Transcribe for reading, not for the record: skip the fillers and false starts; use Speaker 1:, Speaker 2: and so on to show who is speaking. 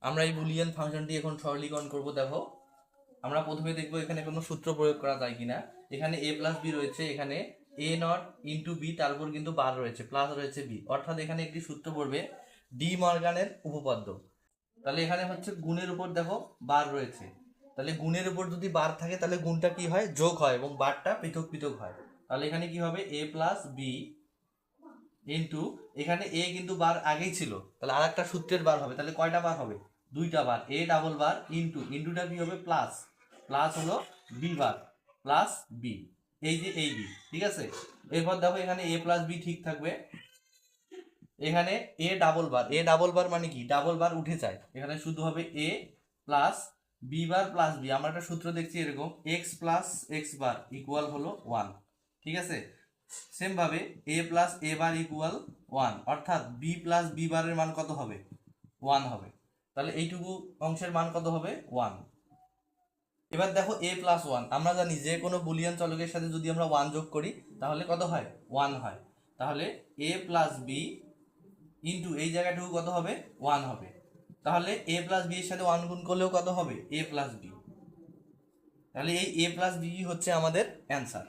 Speaker 1: আমরা এই বুলিয়ান ফাংশনটি এখন সরলীকরণ করব। দেখো, আমরা প্রথমে দেখবো এখানে কোনো সূত্র প্রয়োগ করা যায় কিনা। এখানে a প্লাস বি রয়েছে, এখানে a নট ইন্টু বি, তারপর কিন্তু বার রয়েছে, প্লাস রয়েছে বি, অর্থাৎ এখানে একটি সূত্র পড়বে ডি মর্গানের উপপাদ্য। তাহলে এখানে হচ্ছে গুণের উপর দেখো বার রয়েছে, তাহলে গুণের উপর যদি বার থাকে তাহলে গুণটা কি হয়, যোগ হয়, এবং বারটা পৃথক পৃথক হয়। তাহলে এখানে কি হবে, a প্লাস বি ইন্টু, এখানে এ কিন্তু বার আগেই ছিল, তাহলে আর একটা সূত্রের বার হবে, তাহলে কয়টা বার হবে, দুইটা বার, এ ডাবল বার ইন্টু, ইন্টুটা কি হবে প্লাস, প্লাস হলো বি বার, প্লাস বি, এই যে এই বি, ঠিক আছে। এরপর দেখো এখানে এ প্লাস বি ঠিক থাকবে, এখানে এ ডাবল বার, এ ডাবল বার মানে কি, ডাবল বার উঠে যায়, এখানে শুধু হবে A plus B bar plus B. আমরা একটা সূত্র দেখছি এরকম, X plus X bar equal হলো ওয়ান, ঠিক আছে। সেম ভাবে A plus A bar equal one, অর্থাৎ বি প্লাস বি বারের মান কত হবে, ওয়ান হবে। তাহলে এইটুকু অংশের মান কত হবে, ওয়ান। এবার দেখো এ প্লাস ওয়ান, আমরা জানি যে কোনো বুলিয়ান চলকের সাথে যদি আমরা ওয়ান যোগ করি তাহলে কত হয়, ওয়ান হয়। তাহলে এ প্লাস বি ইন্টু এই জায়গাটুকু কত হবে, ওয়ান হবে। তাহলে এ প্লাস বি এর সাথে ওয়ান গুণ করলেও কত হবে, এ প্লাস বি। তাহলে এই এ প্লাস বি হচ্ছে আমাদের অ্যান্সার।